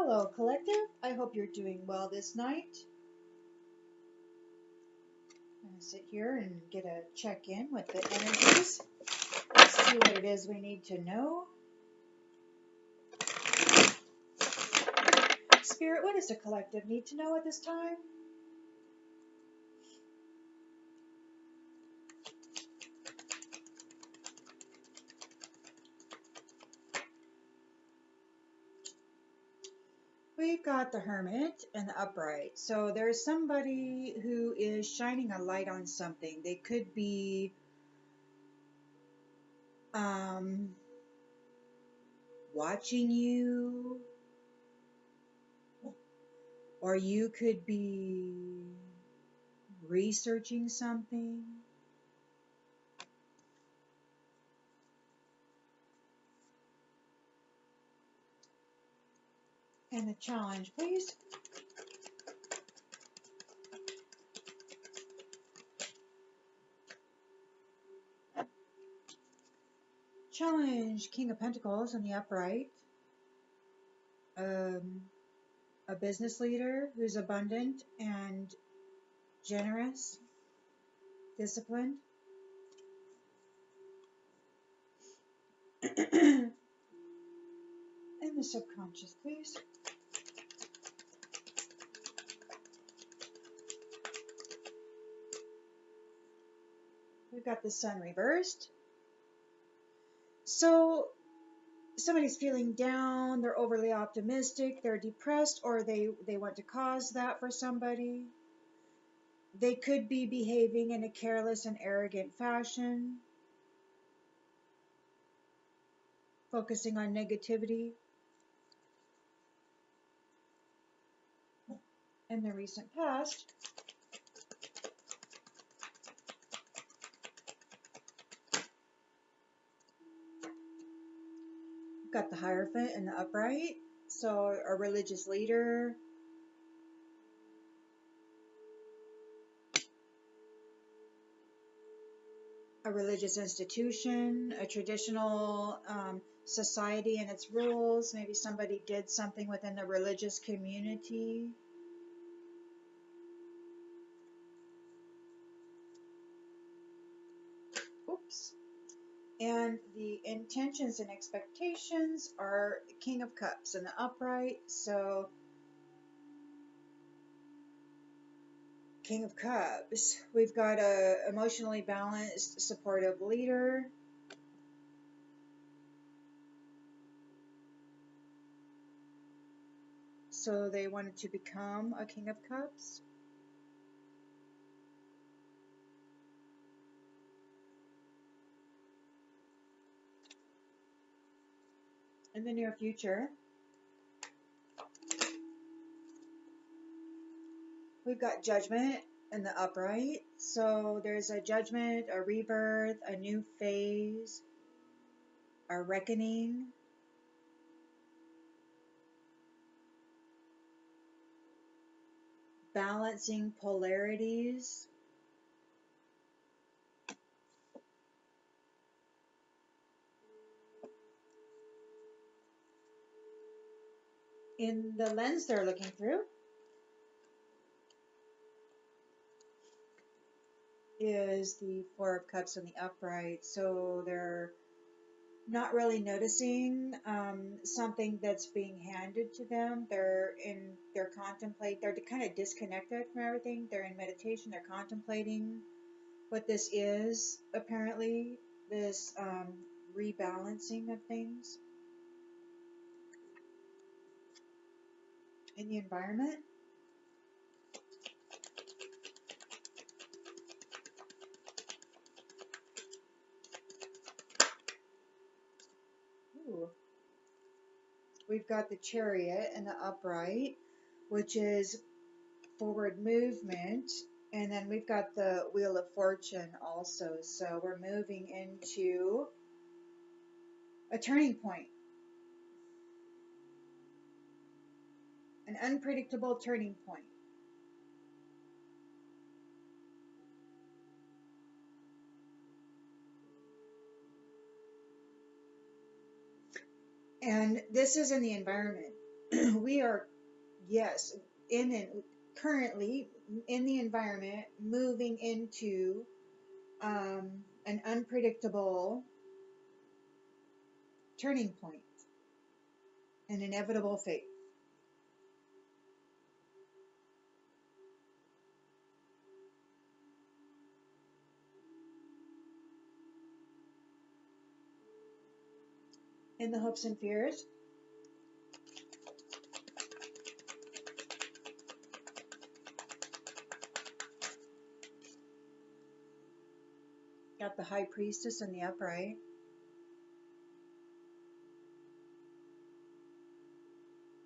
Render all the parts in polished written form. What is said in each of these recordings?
Hello, Collective. I hope you're doing well this night. I'm going to sit here and get a check-in with the energies. Let's see what it is we need to know. Spirit, what does the Collective need to know at this time? We've got the Hermit and the Upright. So there's somebody who is shining a light on something. They could be watching you, or you could be researching something. And the challenge, please. Challenge, King of Pentacles in the upright. A business leader who's abundant and generous, disciplined. And the subconscious, please. We've got the Sun reversed. So somebody's feeling down, they're overly optimistic, they're depressed, or they want to cause that for somebody. They could be behaving in a careless and arrogant fashion, focusing on negativity. In the recent past, we've got the Hierophant and the upright. So a religious leader, a religious institution, a traditional society and its rules. Maybe somebody did something within the religious community. Oops. And the intentions and expectations are the King of Cups and the upright. So King of Cups, we've got a emotionally balanced, supportive leader. So they wanted to become a King of Cups. In the near future, we've got Judgment in the upright. So there's a judgment, a rebirth, a new phase, a reckoning. Balancing polarities. In the lens they're looking through is the Four of Cups in the upright. So they're not really noticing something that's being handed to them. They're kind of disconnected from everything. They're in meditation. They're contemplating what this is, apparently, this rebalancing of things in the environment. Ooh. We've got the Chariot and the upright, which is forward movement, and then we've got the Wheel of Fortune also. So we're moving into a turning point, an unpredictable turning point. And this is in the environment. we are, yes, currently in the environment, moving into an unpredictable turning point, an inevitable fate. In the hopes and fears, got the high priestess in the upright,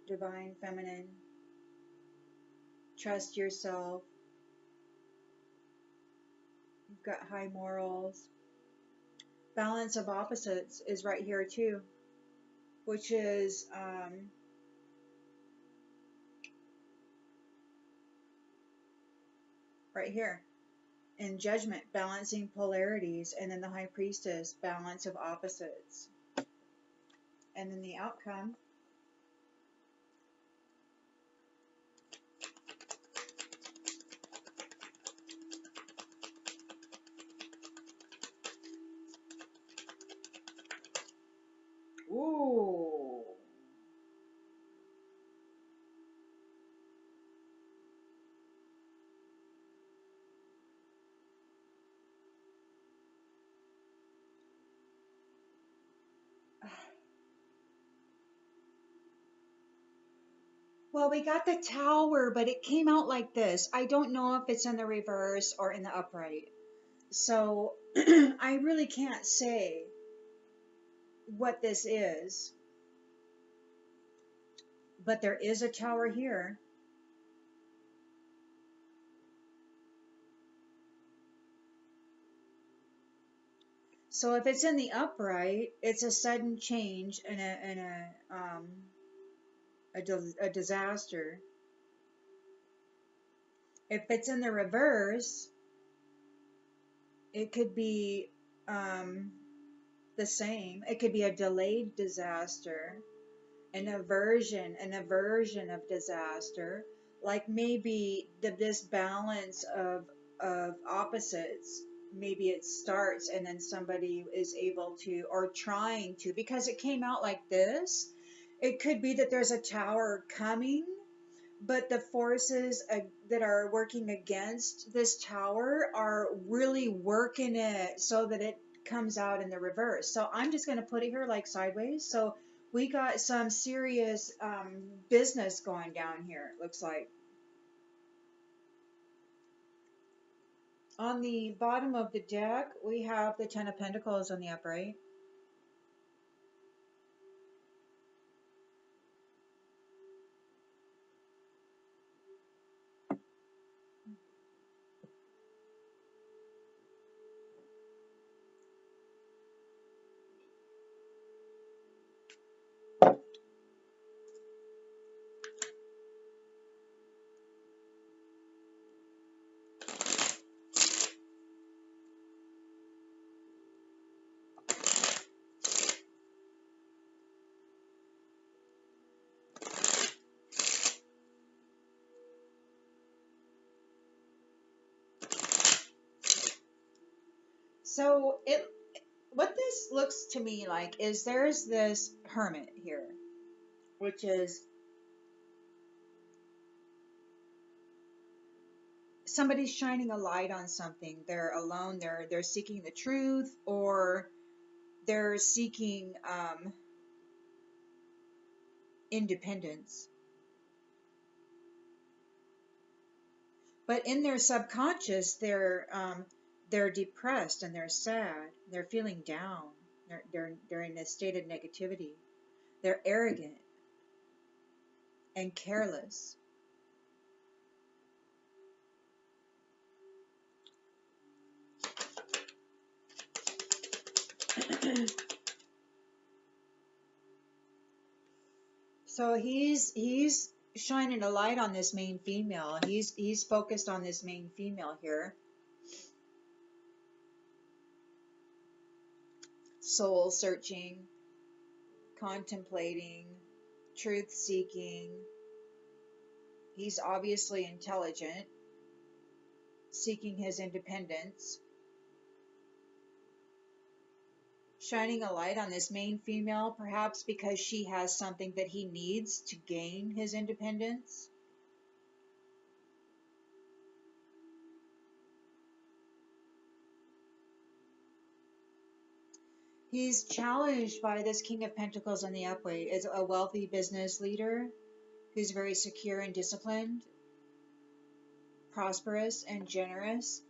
divine feminine, trust yourself. You've got high morals. Balance of opposites is right here too, which is right here in judgment, balancing polarities, and then the high priestess, balance of opposites. And then the outcome, ooh. Well, we got the tower, but it came out like this. I don't know if it's in the reverse or in the upright. So I really can't say what this is, but there is a tower here. So if it's in the upright, it's a sudden change and a disaster. If it's in the reverse, it could be the same. It could be a delayed disaster, an aversion of disaster, like maybe this balance of opposites. Maybe it starts and then somebody is able to, or trying to, because it came out like this. It could be that there's a tower coming, but the forces that are working against this tower are really working it so that it comes out in the reverse. So I'm just going to put it here like sideways. So we got some serious business going down here, it looks like. On the bottom of the deck, we have the Ten of Pentacles on the upright. So what this looks to me like is there's this hermit here, which is somebody's shining a light on something. They're alone. They're seeking the truth, or they're seeking independence. But in their subconscious, they're depressed and they're sad. They're feeling down. They're in a state of negativity. They're arrogant and careless. So he's shining a light on this main female. He's focused on this main female here. Soul searching, contemplating, truth seeking. He's obviously intelligent, seeking his independence, shining a light on this main female, perhaps because she has something that he needs to gain his independence. He's challenged by this King of Pentacles on the upright as a wealthy business leader who's very secure and disciplined, prosperous and generous.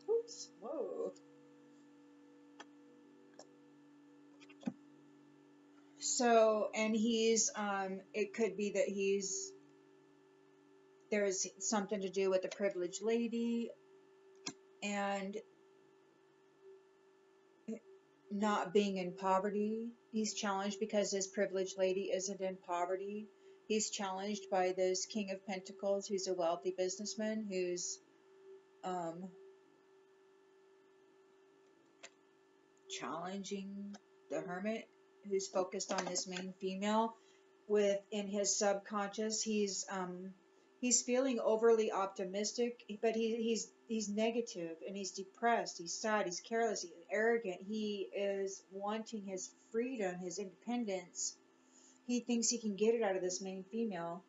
Oops, whoa. So, and he's, it could be that there's something to do with the privileged lady and not being in poverty. He's challenged because this privileged lady isn't in poverty. He's challenged by this King of Pentacles, who's a wealthy businessman, who's um, challenging the Hermit, who's focused on this main female. In his subconscious, he's feeling overly optimistic, but he's negative and he's depressed, he's sad, he's careless, he's arrogant. He is wanting his freedom, his independence. He thinks he can get it out of this main female.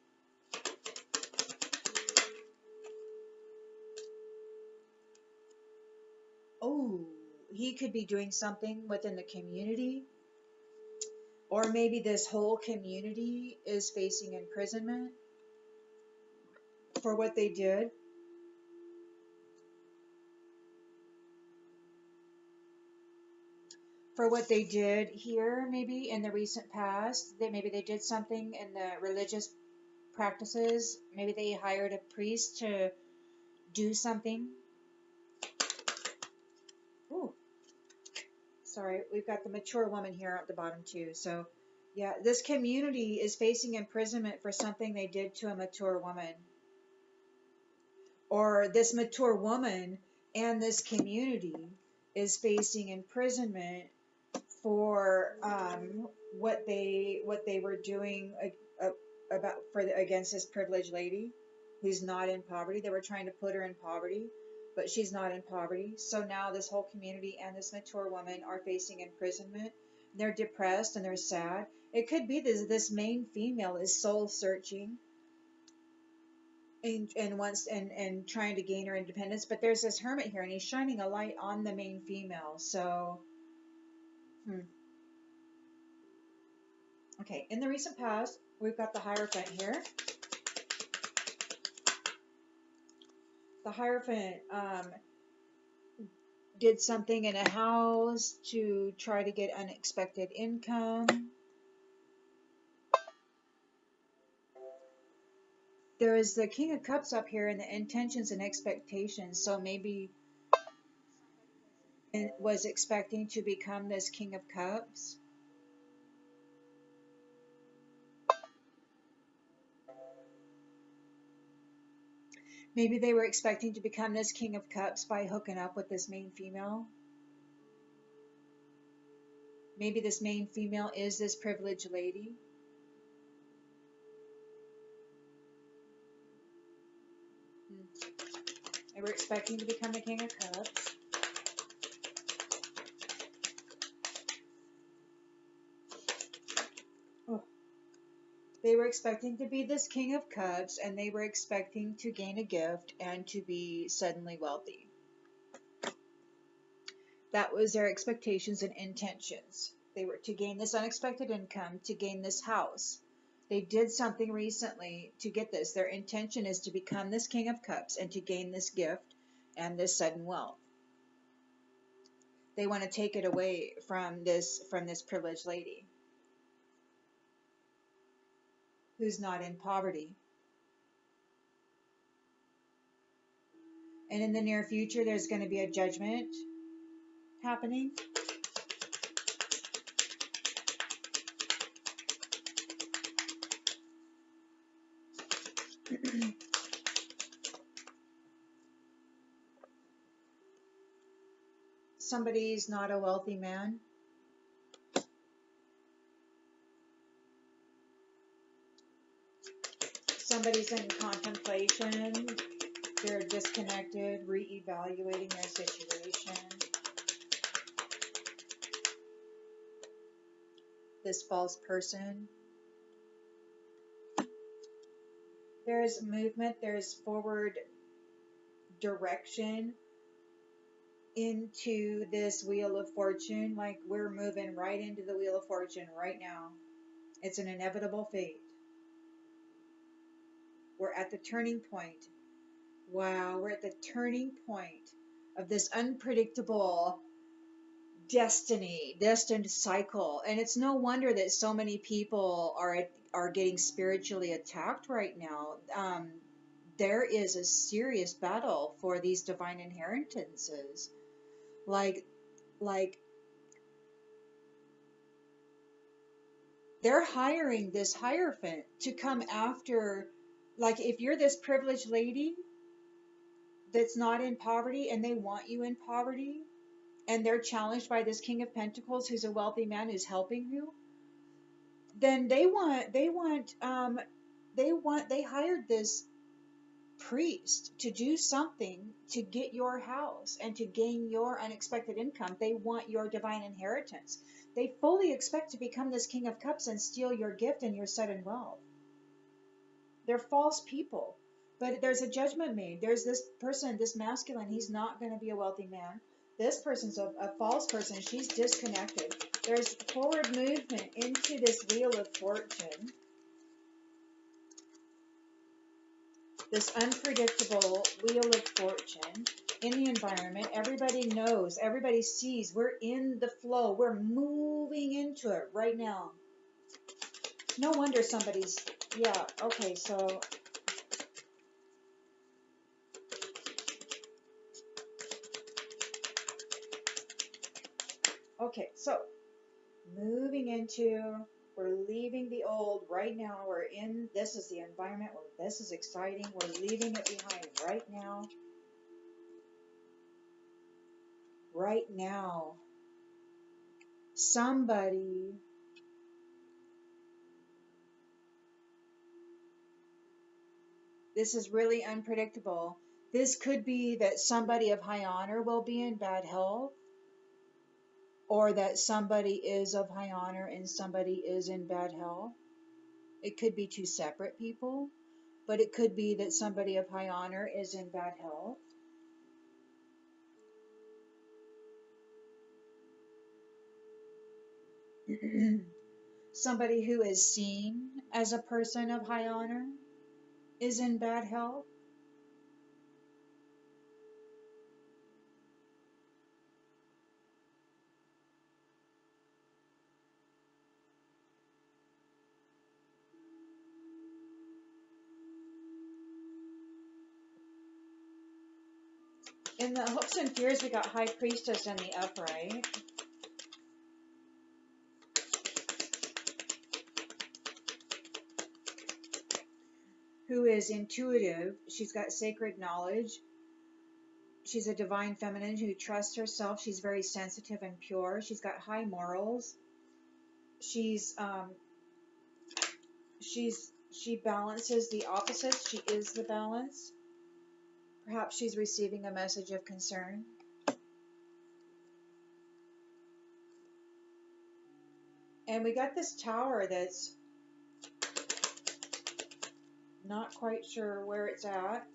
Oh, he could be doing something within the community, or maybe this whole community is facing imprisonment for what they did. For what they did here, maybe in the recent past, that maybe they did something in the religious practices. Maybe they hired a priest to do something. Ooh, sorry, we've got the mature woman here at the bottom too. So, yeah, this community is facing imprisonment for something they did to a mature woman. Or this mature woman and this community is facing imprisonment for what they were doing against this privileged lady who's not in poverty. They were trying to put her in poverty, but she's not in poverty. So now this whole community and this mature woman are facing imprisonment. They're depressed and they're sad. It could be this main female is soul searching and wants and trying to gain her independence, but there's this hermit here and he's shining a light on the main female. So okay, in the recent past, we've got the Hierophant here. The Hierophant did something in a house to try to get unexpected income. There is the King of Cups up here and the intentions and expectations. So maybe it was expecting to become this King of Cups. Maybe they were expecting to become this King of Cups by hooking up with this main female. Maybe this main female is this privileged lady. They were expecting to become the King of Cups. Oh. They were expecting to be this King of Cups, and they were expecting to gain a gift and to be suddenly wealthy. That was their expectations and intentions. They were to gain this unexpected income, to gain this house. They did something recently to get this. Their intention is to become this King of Cups and to gain this gift and this sudden wealth. They want to take it away from this privileged lady who's not in poverty. And in the near future, there's going to be a judgment happening. somebody's not a wealthy man. Somebody's in contemplation. They're disconnected, reevaluating their situation. This false person. There's movement, there's forward direction into this Wheel of Fortune. Like we're moving right into the Wheel of Fortune right now. It's an inevitable fate. We're at the turning point. Wow, we're at the turning point of this unpredictable destined cycle. And it's no wonder that so many people are getting spiritually attacked right now. There is a serious battle for these divine inheritances. Like they're hiring this hierophant to come after, like if you're this privileged lady that's not in poverty and they want you in poverty and they're challenged by this King of Pentacles who's a wealthy man who's helping you, then they hired this priest to do something to get your house and to gain your unexpected income. They want your divine inheritance. They fully expect to become this King of Cups and steal your gift and your sudden wealth. They're false people. But there's a judgment made. There's this person, this masculine, he's not going to be a wealthy man. This person's a false person. She's disconnected. There's forward movement into this Wheel of Fortune. This unpredictable Wheel of Fortune in the environment. Everybody knows, everybody sees, we're in the flow. We're moving into it right now. No wonder somebody's, yeah, okay, so okay, so moving into, we're leaving the old right now. We're in, this is the environment where this is exciting. We're leaving it behind right now. Right now. Somebody this is really unpredictable. This could be that somebody of high honor will be in bad health, or that somebody is of high honor and somebody is in bad health. It could be two separate people, but it could be that somebody of high honor is in bad health. Somebody who is seen as a person of high honor is in bad health. In the hopes and fears, we got High Priestess in the upright. Who is intuitive. She's got sacred knowledge. She's a divine feminine who trusts herself. She's very sensitive and pure. She's got high morals. She balances the opposites. She is the balance. Perhaps she's receiving a message of concern. And we got this tower that's not quite sure where it's at,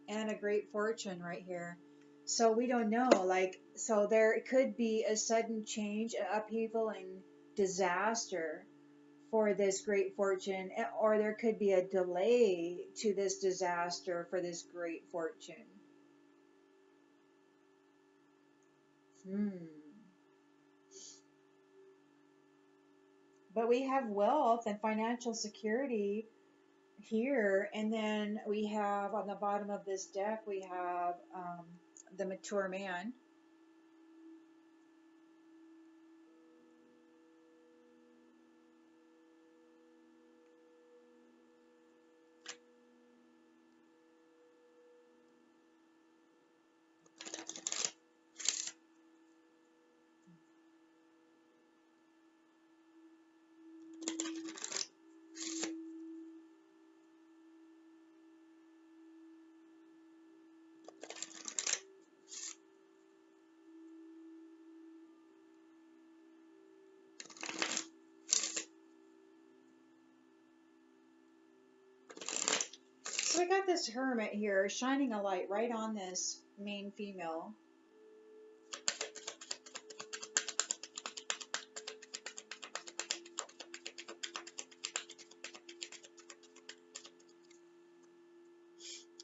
and a great fortune right here. So we don't know, like, so there could be a sudden change, an upheaval and disaster for this great fortune, or there could be a delay to this disaster for this great fortune. But we have wealth and financial security here, and then we have on the bottom of this deck, we have the mature man. we got this hermit here shining a light right on this main female.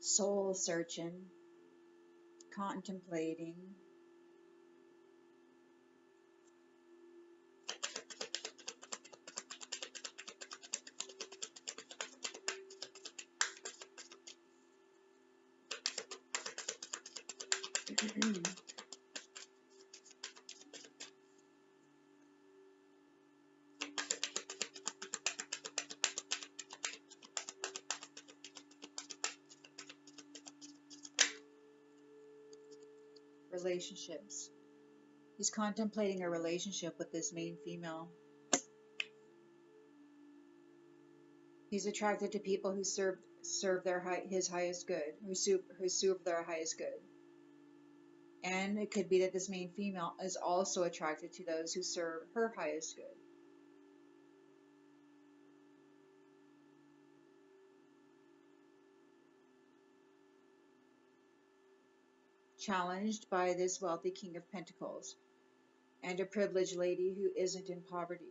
Soul searching, contemplating. Relationships. He's contemplating a relationship with this main female. He's attracted to people who serve his highest good, who serve their highest good. And it could be that this main female is also attracted to those who serve her highest good. Challenged by this wealthy King of Pentacles and a privileged lady who isn't in poverty.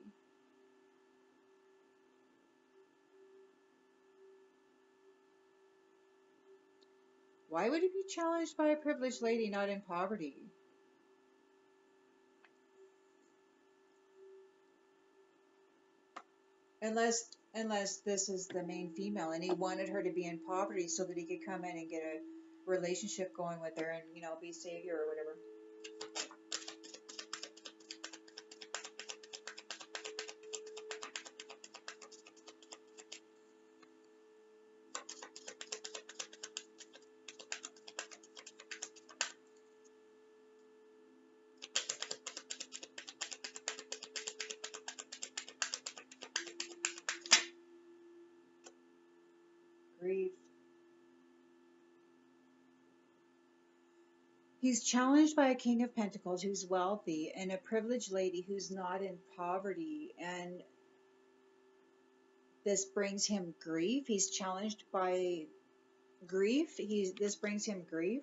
Why would he be challenged by a privileged lady not in poverty? Unless this is the main female and he wanted her to be in poverty so that he could come in and get a relationship going with her and, you know, be savior or whatever. Grief. He's challenged by a King of Pentacles who's wealthy and a privileged lady who's not in poverty, and this brings him grief. He's challenged by grief. This brings him grief,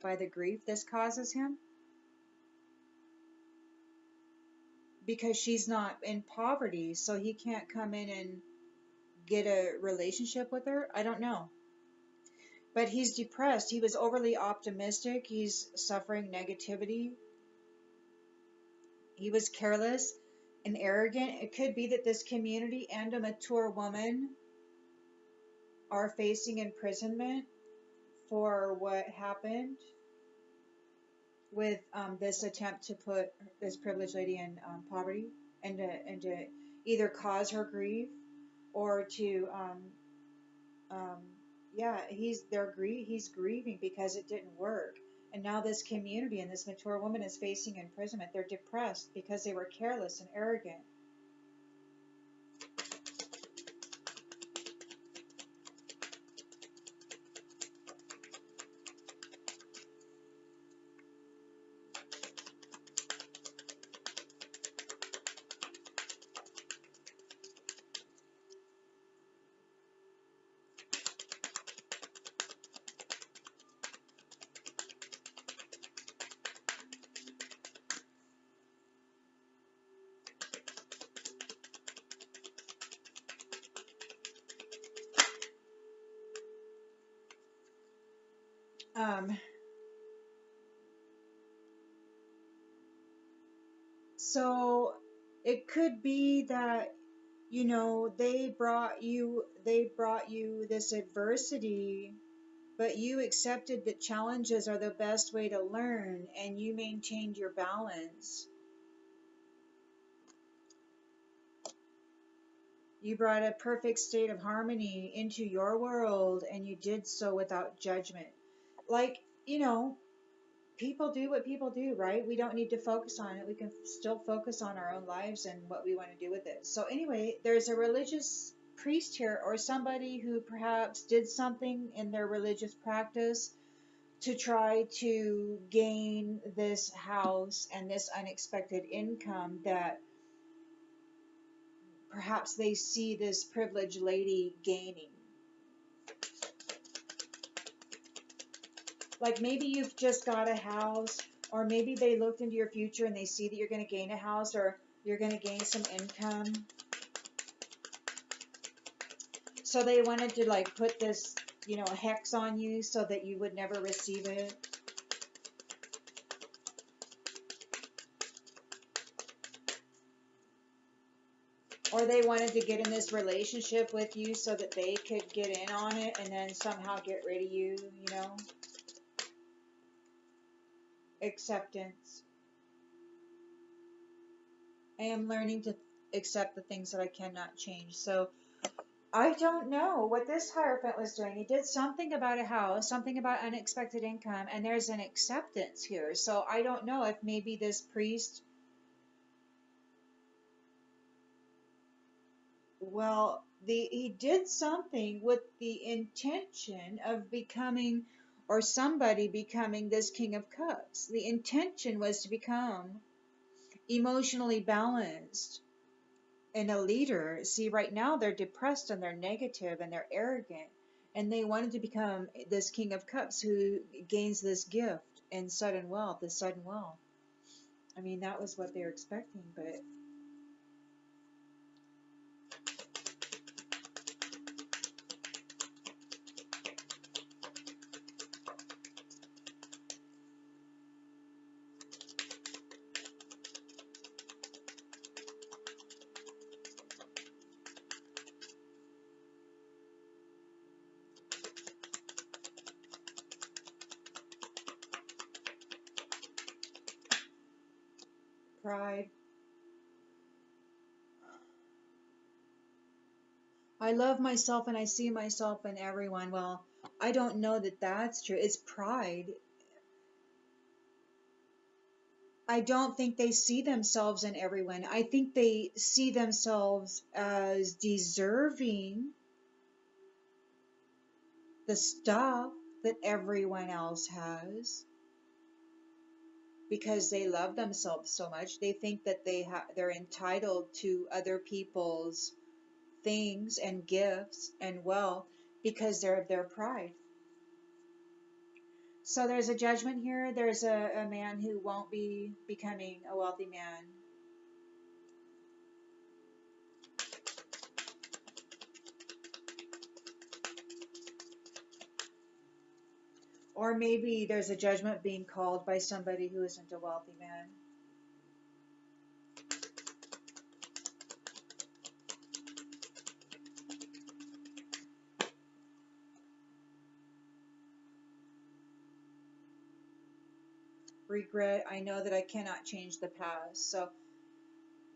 by the grief this causes him, because she's not in poverty, so he can't come in and get a relationship with her. I don't know. But he's depressed. He was overly optimistic. He's suffering negativity. He was careless and arrogant. It could be that this community and a mature woman are facing imprisonment for what happened with this attempt to put this privileged lady in poverty, and to either cause her grief or to yeah, he's grieving because it didn't work. And now this community and this mature woman is facing imprisonment. They're depressed because they were careless and arrogant. So it could be that, you know, they brought you this adversity, but you accepted that challenges are the best way to learn, and you maintained your balance. You brought a perfect state of harmony into your world, and you did so without judgment. Like, you know, people do what people do, right? We don't need to focus on it. We can still focus on our own lives and what we want to do with it. So anyway, there's a religious priest here, or somebody who perhaps did something in their religious practice to try to gain this house and this unexpected income that perhaps they see this privileged lady gaining. Like maybe you've just got a house, or maybe they looked into your future and they see that you're going to gain a house or you're going to gain some income. So they wanted to like put this, hex on you so that you would never receive it. Or they wanted to get in this relationship with you so that they could get in on it and then somehow get rid of you, Acceptance. I am learning to accept the things that I cannot change. So I don't know what this Hierophant was doing. He did something about a house, something about unexpected income, and there's an acceptance here. So I don't know if maybe this priest, well, he did something with the intention of becoming, or somebody becoming, this King of Cups. The intention was to become emotionally balanced and a leader. See, right now they're depressed and they're negative and they're arrogant, and they wanted to become this King of Cups who gains this gift and sudden wealth, this sudden wealth. I mean, that was what they were expecting, but pride. I love myself and I see myself in everyone. Well, I don't know that that's true. It's pride. I don't think they see themselves in everyone. I think they see themselves as deserving the stuff that everyone else has because they love themselves so much. They think that they're entitled to other people's things and gifts and wealth because they're of their pride. So there's a judgment here. There's a man who won't be becoming a wealthy man. Or maybe there's a judgment being called by somebody who isn't a wealthy man. Regret. I know that I cannot change the past. So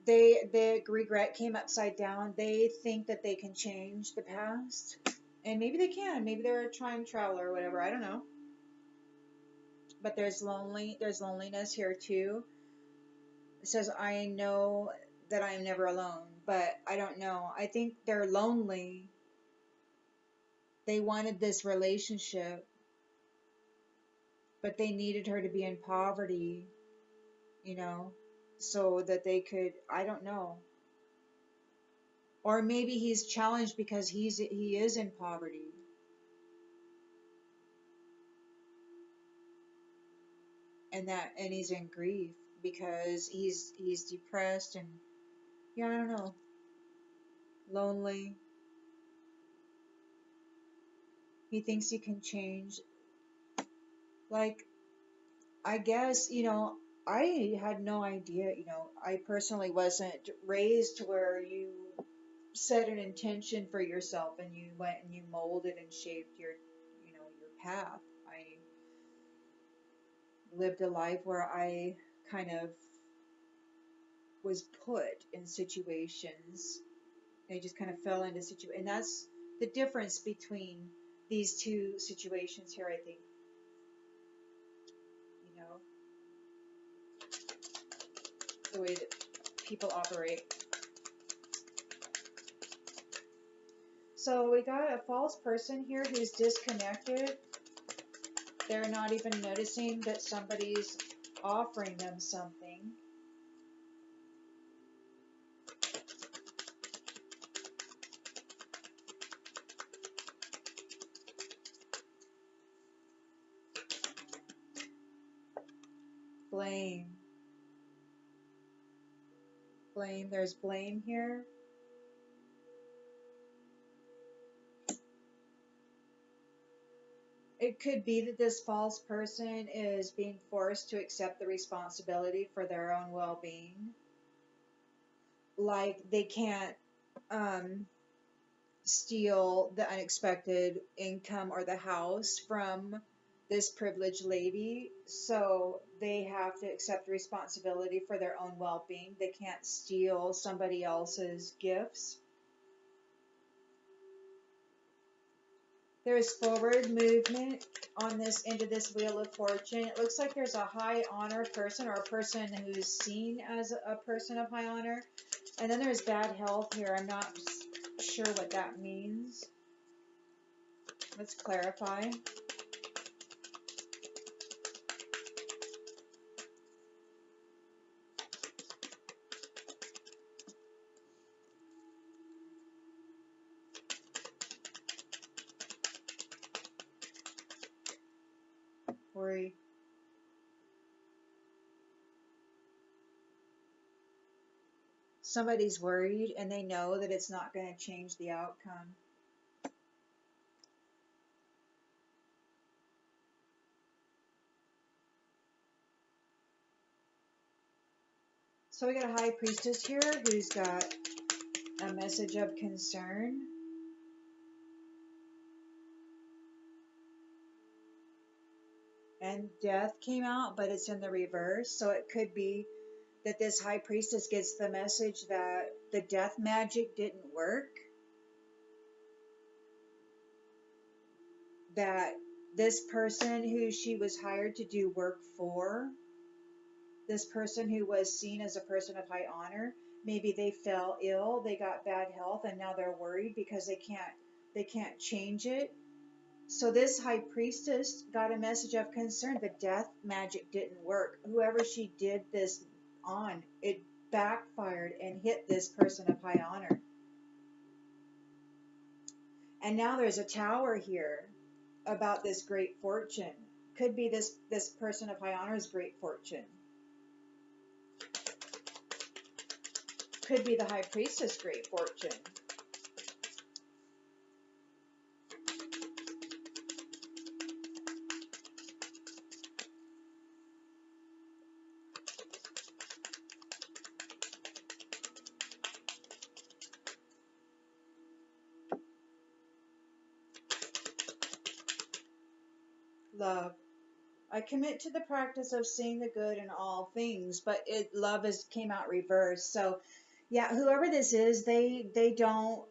the regret came upside down. They think that they can change the past. And maybe they can. Maybe they're a time traveler or whatever. I don't know. But there's loneliness here too. It says, I know that I am never alone, but I don't know. I think they're lonely. They wanted this relationship, but they needed her to be in poverty, so that they could, I don't know. Or maybe he's challenged because he is in poverty. And he's in grief because he's depressed and yeah, I don't know. Lonely. He thinks he can change. Like, I guess, I had no idea, I personally wasn't raised to where you set an intention for yourself and you went and you molded and shaped your path. I lived a life where I kind of was put in situations. I just kind of fell into situations. And that's the difference between these two situations here, I think. The way that people operate. So we got a false person here who's disconnected. They're not even noticing that somebody's offering them something. Blame. Blame. There's blame here. It could be that this false person is being forced to accept the responsibility for their own well-being. Like they can't steal the unexpected income or the house from this privileged lady, so they have to accept responsibility for their own well-being. They can't steal somebody else's gifts. There's forward movement on this into this Wheel of Fortune. It looks like there's a high honor person or a person who's seen as a person of high honor. And then there's bad health here. I'm not sure what that means. Let's clarify. Worry. Somebody's worried and they know that it's not going to change the outcome. So we got a high priestess here who's got a message of concern. And death came out, but it's in the reverse. So it could be that this high priestess gets the message that the death magic didn't work. That this person who she was hired to do work for, this person who was seen as a person of high honor, maybe they fell ill, they got bad health, and now they're worried because they can't change it. So this high priestess got a message of concern. The death magic didn't work. Whoever she did this on, it backfired and hit this person of high honor. And now there's a tower here about this great fortune. Could be this person of high honor's great fortune. Could be the high priestess' great fortune. Love. I commit to the practice of seeing the good in all things, but love came out reversed. So yeah, whoever this is, they don't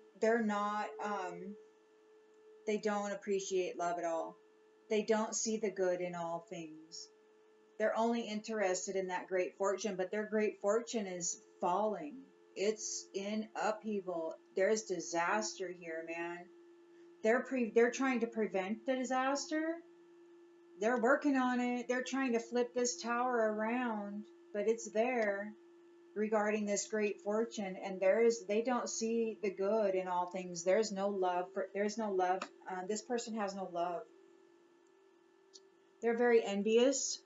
appreciate love at all. They don't see the good in all things. They're only interested in that great fortune, but their great fortune is falling. It's in upheaval. There's disaster here, man. They're trying to prevent the disaster. They're working on it. They're trying to flip this tower around, but it's there regarding this great fortune, and they don't see the good in all things. There's no love. This person has no love. They're very envious.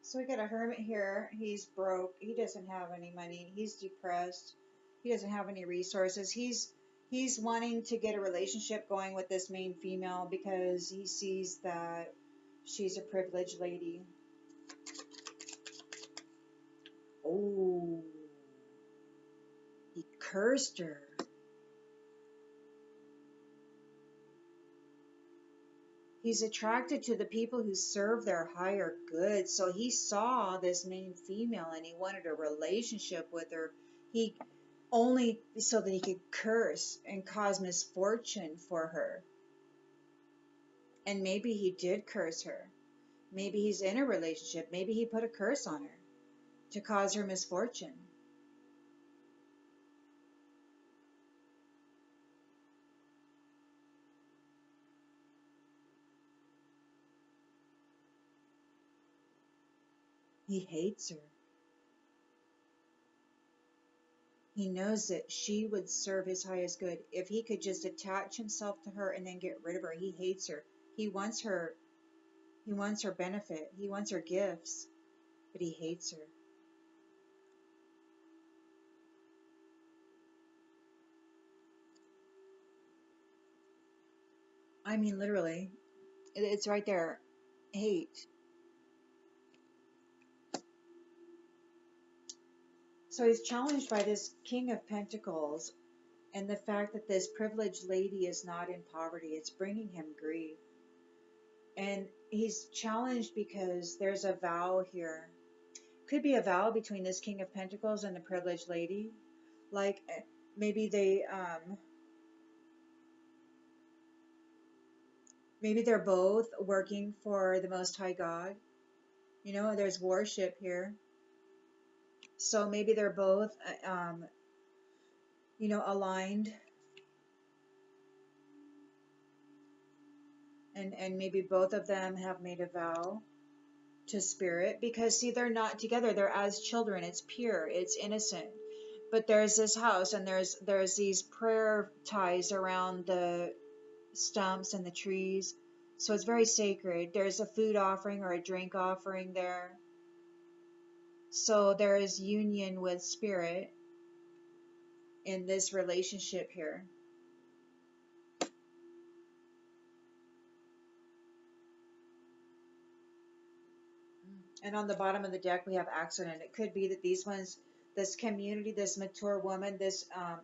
So we got a hermit here. He's broke. He doesn't have any money. He's depressed. He doesn't have any resources. He's wanting to get a relationship going with this main female because he sees that she's a privileged lady. Oh, he cursed her. He's attracted to the people who serve their higher good. So he saw this main female and he wanted a relationship with her. He only so that he could curse and cause misfortune for her. And maybe he did curse her. Maybe he's in a relationship. Maybe he put a curse on her to cause her misfortune. He hates her. He knows that she would serve his highest good if he could just attach himself to her and then get rid of her. He hates her. He wants her. He wants her benefit. He wants her gifts, but he hates her. I mean, literally, it's right there. Hate. So he's challenged by this King of Pentacles and the fact that this privileged lady is not in poverty. It's bringing him grief. And he's challenged because there's a vow here. Could be a vow between this King of Pentacles and the privileged lady. Like maybe maybe they're both working for the Most High God. You know, there's worship here. So maybe they're both, you know, aligned. And maybe both of them have made a vow to spirit, because see, they're not together, they're as children, it's pure, it's innocent, but there's this house and there's these prayer ties around the stumps and the trees, so it's very sacred. There's a food offering or a drink offering there, so there is union with spirit in this relationship here. And on the bottom of the deck, we have accident. It could be that these ones, this community, this mature woman,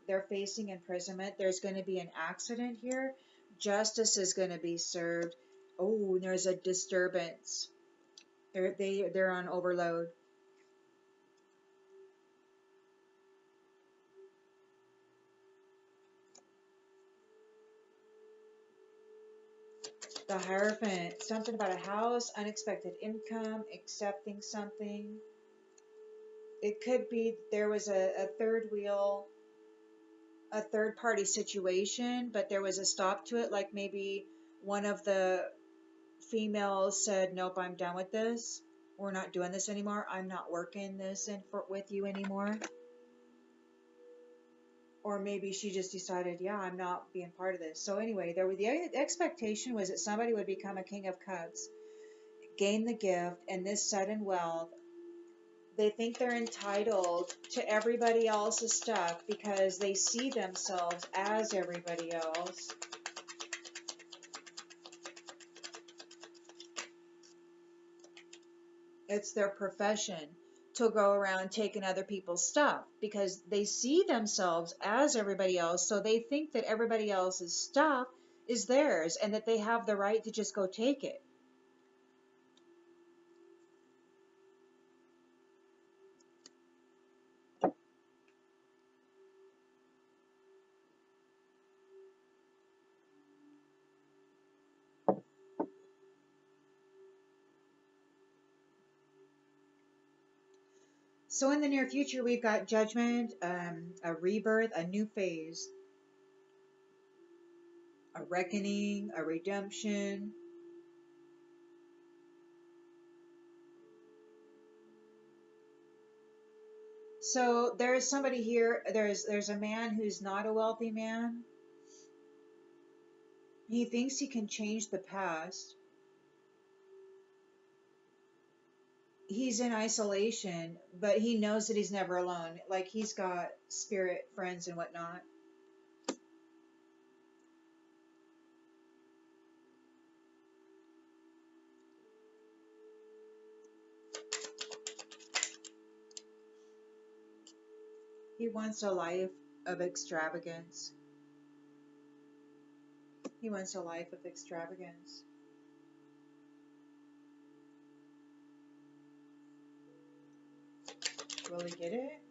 they're facing imprisonment. There's going to be an accident here. Justice is going to be served. Oh, there's a disturbance. They're on overload. The Hierophant, something about a house, unexpected income, accepting something. It could be there was a third wheel, a third party situation, but there was a stop to it. Like maybe one of the females said, "Nope, I'm done with this. We're not doing this anymore. I'm not working this with you anymore." Or maybe she just decided, "Yeah, I'm not being part of this." So anyway, the expectation was that somebody would become a King of Cups, gain the gift, and this sudden wealth. They think they're entitled to everybody else's stuff because they see themselves as everybody else. It's their profession to go around taking other people's stuff because they see themselves as everybody else. So they think that everybody else's stuff is theirs and that they have the right to just go take it. So in the near future, we've got judgment, a rebirth, a new phase, a reckoning, a redemption. So there is somebody here. There's a man who's not a wealthy man. He thinks he can change the past. He's in isolation, but he knows that he's never alone. Like he's got spirit friends and whatnot. He wants a life of extravagance. He wants a life of extravagance. Will he get it?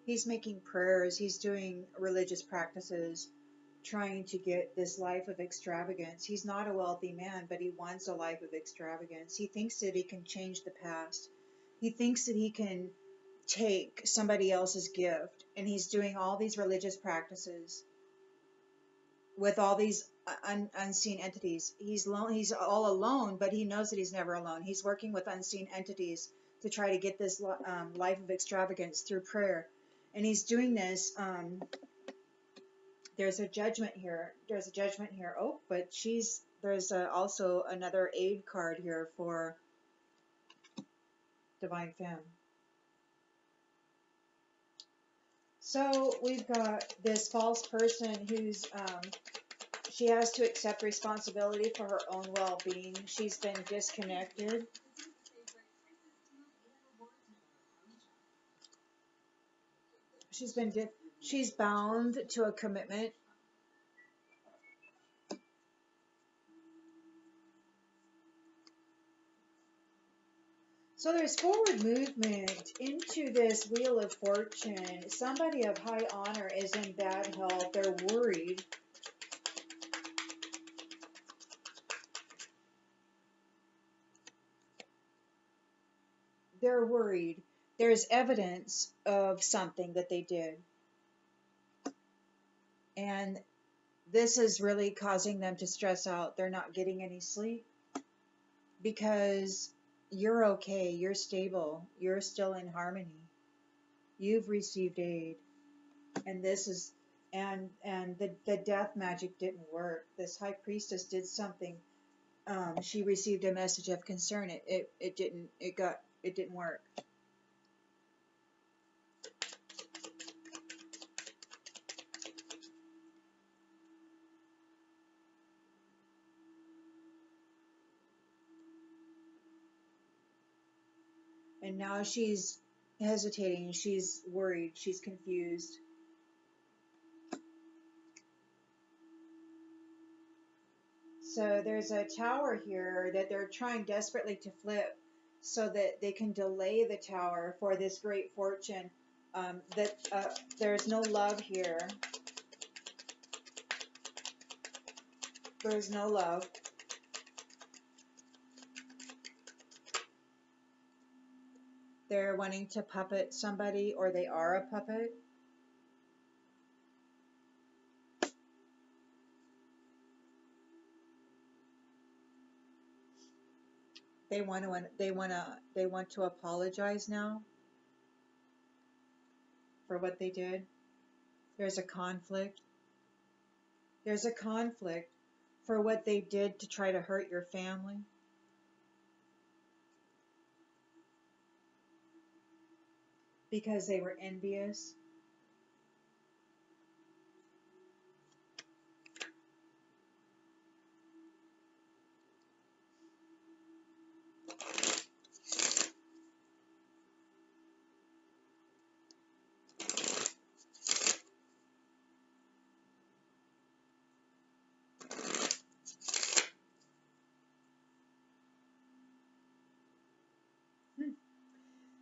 He's making prayers. He's doing religious practices, trying to get this life of extravagance. He's not a wealthy man, but he wants a life of extravagance. He thinks that he can change the past. He thinks that he can take somebody else's gift, and he's doing all these religious practices with all these unseen entities. He's all alone, but he knows that he's never alone. He's working with unseen entities to try to get this life of extravagance through prayer, and he's doing this. There's a judgment here. There's a judgment here. Oh, but there's also another aid card here for Divine Femme. So we've got this false person who's she has to accept responsibility for her own well-being. She's been disconnected. She's bound to a commitment. So there's forward movement into this Wheel of Fortune. Somebody of high honor is in bad health. They're worried. They're worried. There's evidence of something that they did. And this is really causing them to stress out. They're not getting any sleep because you're okay. You're stable. You're still in harmony. You've received aid. And this is, and the death magic didn't work. This high priestess did something. She received a message of concern. It didn't work. And now she's hesitating, she's worried, she's confused. So there's a tower here that they're trying desperately to flip so that they can delay the tower for this great fortune. There's no love here. There's no love. They're wanting to puppet somebody, or they are a puppet. They want to apologize now for what they did. There's a conflict. There's a conflict for what they did to try to hurt your family. Because they were envious.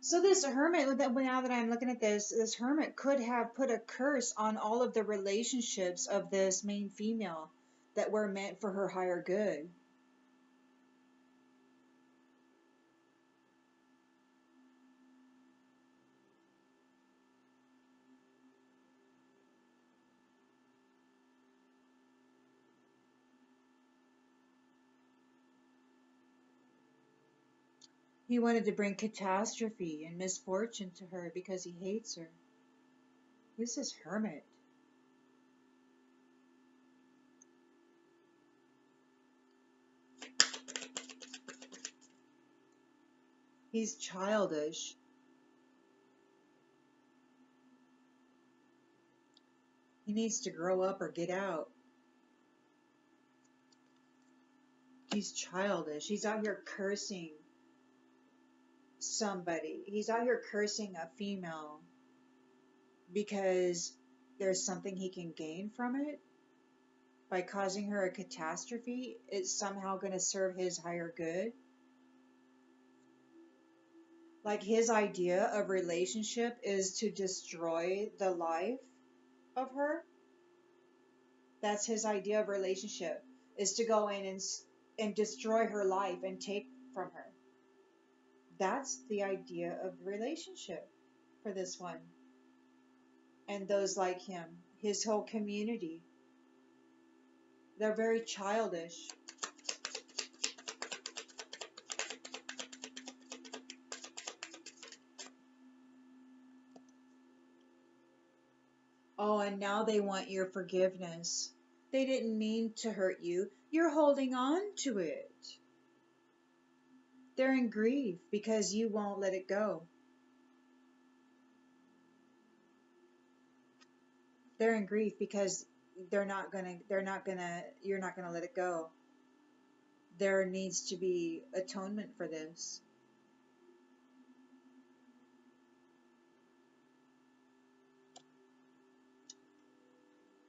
So this hermit, now that I'm looking at this hermit could have put a curse on all of the relationships of this main female that were meant for her higher good. He wanted to bring catastrophe and misfortune to her because he hates her. Who's this hermit? He's childish. He needs to grow up or get out. He's childish. He's out here cursing somebody. He's out here cursing a female because there's something he can gain from it. By causing her a catastrophe, it's somehow going to serve his higher good. Like his idea of relationship is to destroy the life of her. That's his idea of relationship, is to go in and destroy her life and take from her. That's the idea of relationship for this one and those like him. His whole community. They're very childish. Oh, and now they want your forgiveness. They didn't mean to hurt you. You're holding on to it. They're in grief because you won't let it go. They're in grief because you're not gonna let it go. There needs to be atonement for this.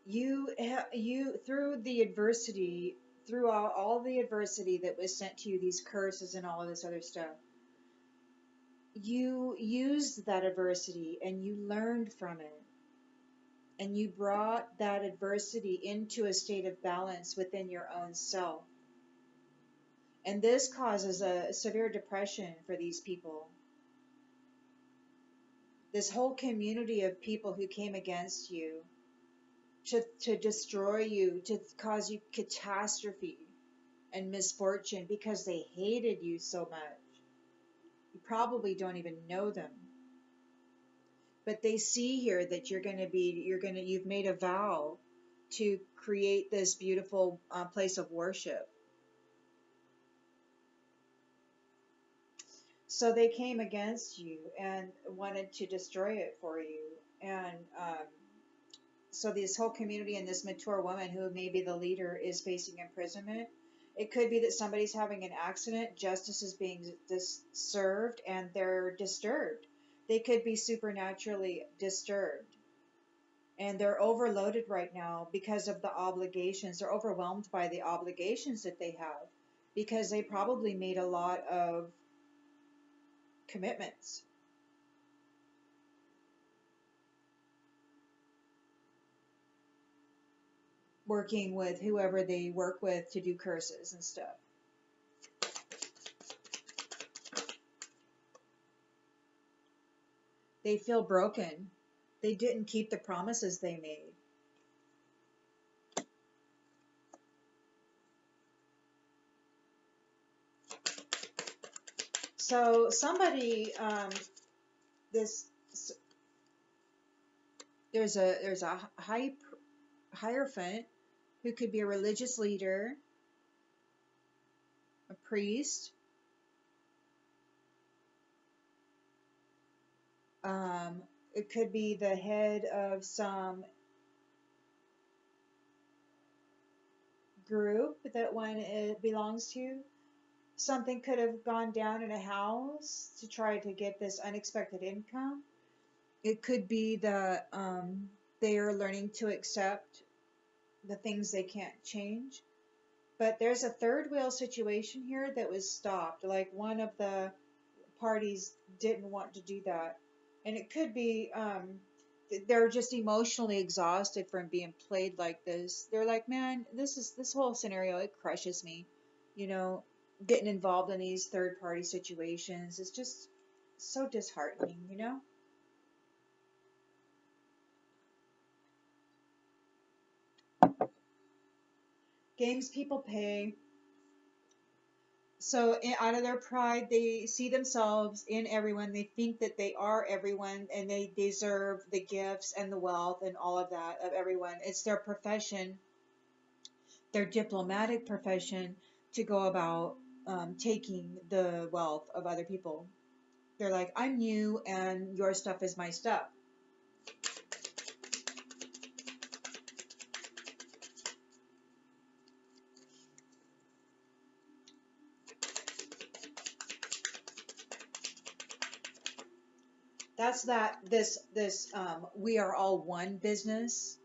You through the adversity, through all the adversity that was sent to you, these curses and all of this other stuff, you used that adversity and you learned from it. And you brought that adversity into a state of balance within your own self. And this causes a severe depression for these people. This whole community of people who came against you to destroy you, to cause you catastrophe and misfortune because they hated you so much. You probably don't even know them. But they see here that you've made a vow to create this beautiful place of worship. So they came against you and wanted to destroy it for you. And so this whole community and this mature woman who may be the leader is facing imprisonment. It could be that somebody's having an accident, justice is being served, and they're disturbed. They could be supernaturally disturbed. And they're overloaded right now because of the obligations. They're overwhelmed by the obligations that they have because they probably made a lot of commitments. Working with whoever they work with to do curses and stuff. They feel broken. They didn't keep the promises they made. So somebody, this there's a hierophant who could be a religious leader, a priest. It could be the head of some group that one belongs to. Something could have gone down in a house to try to get this unexpected income. It could be that they are learning to accept the things they can't change. But there's a third wheel situation here that was stopped. Like one of the parties didn't want to do that. And it could be they're just emotionally exhausted from being played like this. They're like, man, this whole scenario, it crushes me. You know, getting involved in these third party situations is just so disheartening, you know? Games people pay. So out of their pride, they see themselves in everyone. They think that they are everyone and they deserve the gifts and the wealth and all of that of everyone. It's their profession, their diplomatic profession, to go about taking the wealth of other people. They're like, I'm you and your stuff is my stuff. That's this we are all one business.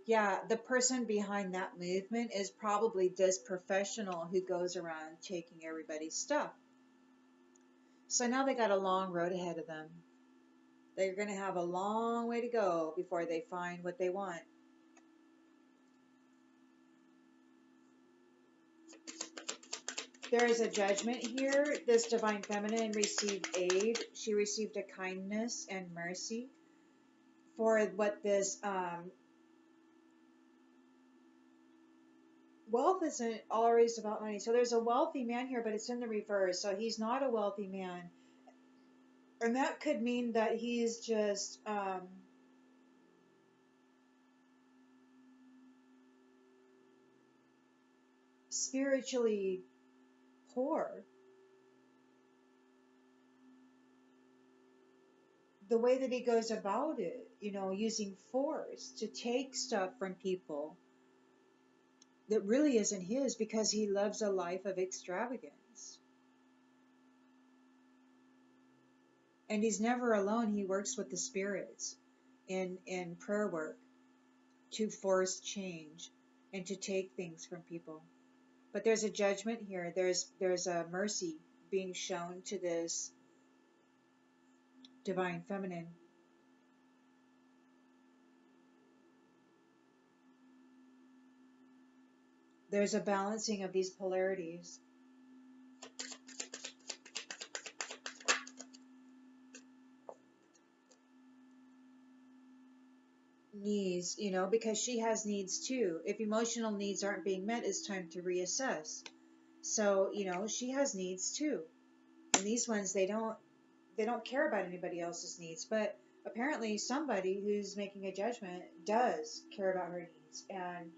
Yeah, the person behind that movement is probably this professional who goes around taking everybody's stuff. So now they got a long road ahead of them. They're going to have a long way to go before they find what they want. There is a judgment here. This divine feminine received aid. She received a kindness and mercy for what this wealth isn't always about money. So there's a wealthy man here, but it's in the reverse. So he's not a wealthy man. And that could mean that he's just spiritually poor. The way that he goes about it, using force to take stuff from people that really isn't his because he loves a life of extravagance. And he's never alone. He works with the spirits in prayer work to force change and to take things from people. But there's a judgment here. There's a mercy being shown to this divine feminine. There's a balancing of these polarities. Needs, because she has needs too. If emotional needs aren't being met, it's time to reassess. So, she has needs too. And these ones, they don't care about anybody else's needs, but apparently somebody who's making a judgment does care about her needs and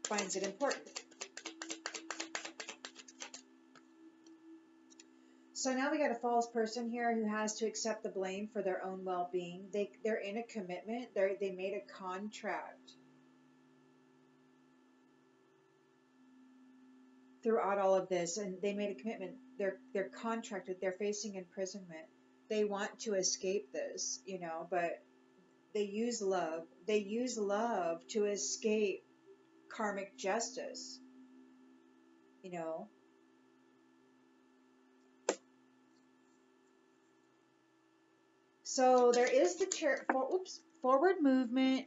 finds it important. So now we got a false person here who has to accept the blame for their own well-being. They're in a commitment. They made a contract throughout all of this, and they made a commitment. They're contracted. They're facing imprisonment. They want to escape this, but they use love. They use love to escape karmic justice, So there is the forward movement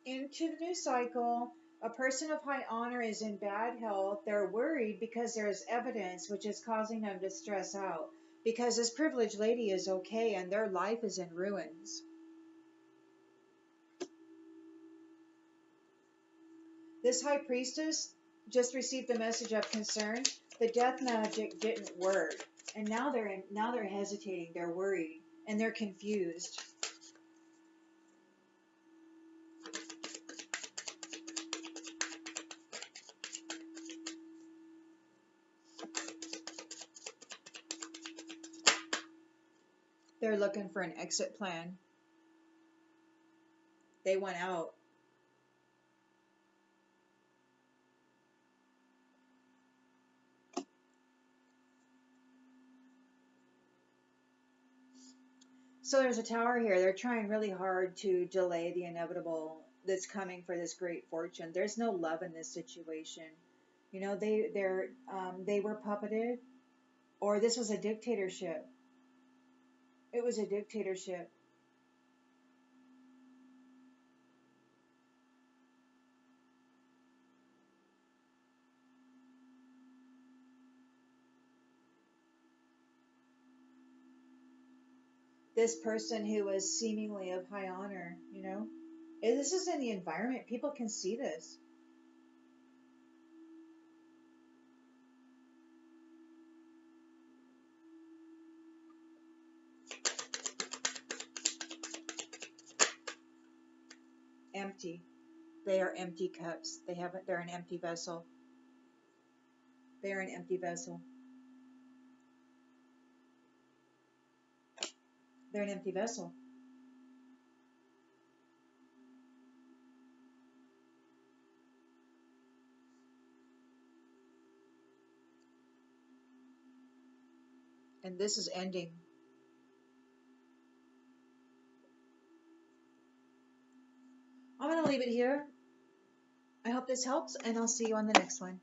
into the new cycle. A person of high honor is in bad health. They're worried because there's evidence which is causing them to stress out. Because this privileged lady is okay and their life is in ruins. This high priestess just received the message of concern. The death magic didn't work. And now they're hesitating, they're worried, and they're confused. They're looking for an exit plan. They want out. So there's a tower here. They're trying really hard to delay the inevitable that's coming for this great fortune. There's no love in this situation. They were puppeted, or this was a dictatorship. It was a dictatorship. This person who was seemingly of high honor, And this is in the environment. People can see this. Empty. They are empty cups. They're an empty vessel. They are an empty vessel. They're an empty vessel. And this is ending. I'm going to leave it here. I hope this helps, and I'll see you on the next one.